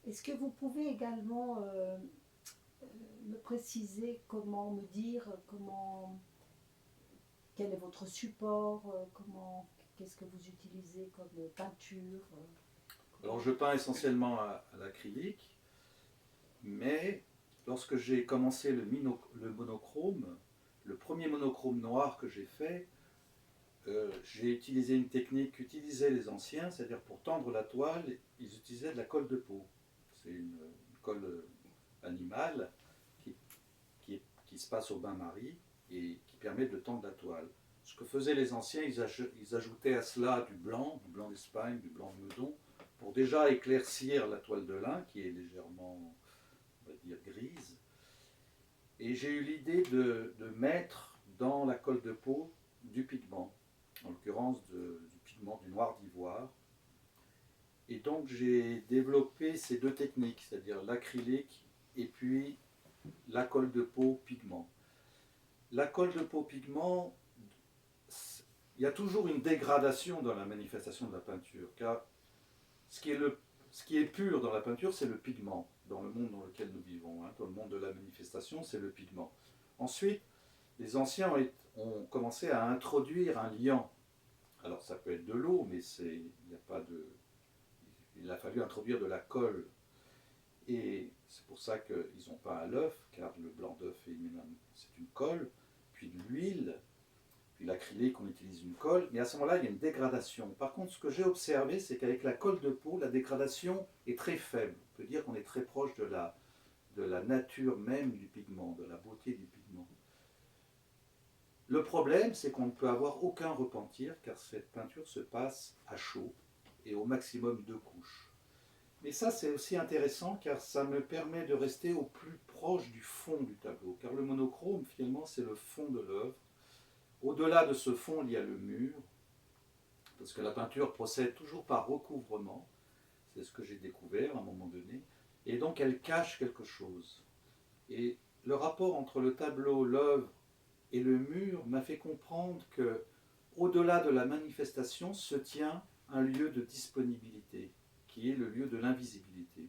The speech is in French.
Est-ce que vous pouvez également me préciser comment me dire comment quel est votre support, qu'est-ce que vous utilisez comme peinture Alors je peins essentiellement à l'acrylique, mais lorsque j'ai commencé le monochrome, le premier monochrome noir que j'ai fait, j'ai utilisé une technique qu'utilisaient les anciens, c'est-à-dire pour tendre la toile, ils utilisaient de la colle de peau. C'est une colle animale qui, qui se passe au bain-marie et qui permet de tendre la toile. Ce que faisaient les anciens, ils ajoutaient à cela du blanc d'Espagne, du blanc de Meudon, pour déjà éclaircir la toile de lin, qui est légèrement, on va dire, grise. Et j'ai eu l'idée de mettre dans la colle de peau du pigment, en l'occurrence du pigment du noir d'ivoire. Et donc j'ai développé ces deux techniques, c'est-à-dire l'acrylique et puis la colle de peau pigment. La colle de peau pigment, il y a toujours une dégradation dans la manifestation de la peinture, car ce qui est, ce qui est pur dans la peinture, c'est le pigment, dans le monde dans lequel nous vivons. Dans le monde de la manifestation, c'est le pigment. Ensuite, les anciens ont commencé à introduire un liant. Alors ça peut être de l'eau, mais il n'y a pas de, il a fallu introduire de la colle. Et c'est pour ça qu'ils n'ont pas à l'œuf, car le blanc d'œuf c'est une colle, puis de l'huile, puis l'acrylique, on utilise une colle, mais à ce moment-là, il y a une dégradation. Par contre, ce que j'ai observé, c'est qu'avec la colle de peau, la dégradation est très faible. On peut dire qu'on est très proche de la nature même du pigment, de la beauté du pigment. Le problème, c'est qu'on ne peut avoir aucun repentir, car cette peinture se passe à chaud et au maximum 2 couches. Mais ça, c'est aussi intéressant, car ça me permet de rester au plus proche du fond du tableau, car le monochrome, finalement, c'est le fond de l'œuvre. Au-delà de ce fond, il y a le mur, parce que la peinture procède toujours par recouvrement, c'est ce que j'ai découvert à un moment donné, et donc elle cache quelque chose. Et le rapport entre le tableau, l'œuvre et le mur m'a fait comprendre que, au-delà de la manifestation, se tient un lieu de disponibilité, qui est le lieu de l'invisibilité.